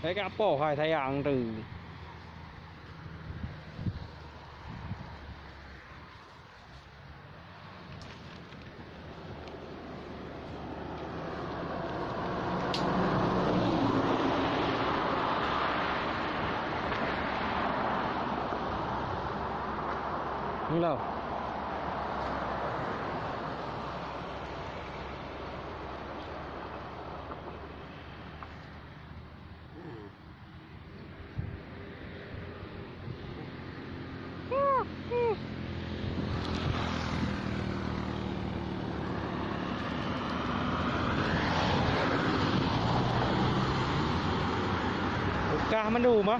Thấy cái apa hai thay ăn từ như nào cáมันดูมะ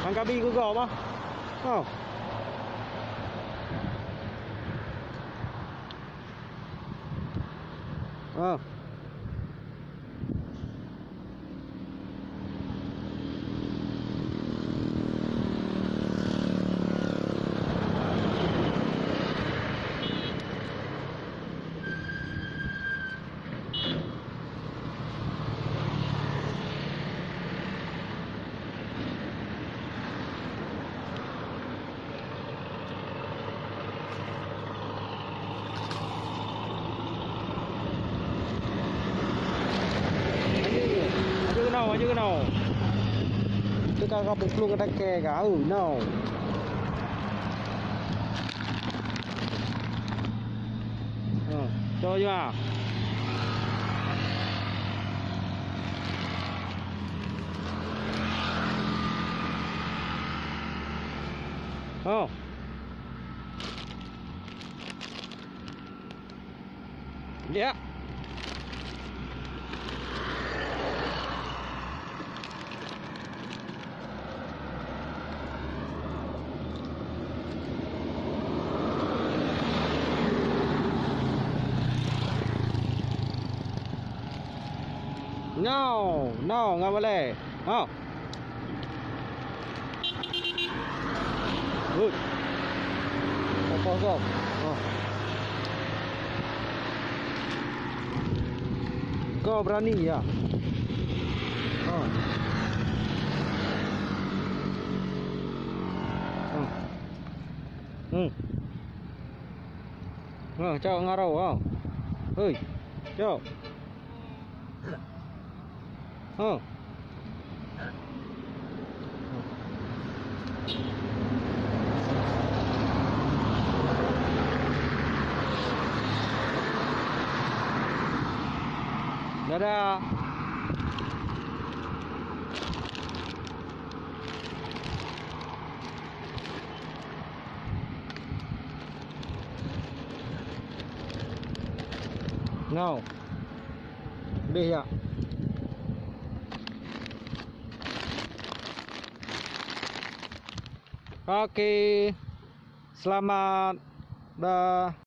มันกระบี่กูกรอบมะอ้าวaja kenal. Itu kakak pukul kata ke kau, no. Cho chưa? Oh. Yeah. No, no, nggak boleh. Oh. Good. Kosong. Oh. Kau berani ya? Oh. Cho ngarau ah. Hei. Cho. Oh. Dadah. No. Lebih ya. Oke, selamat dah.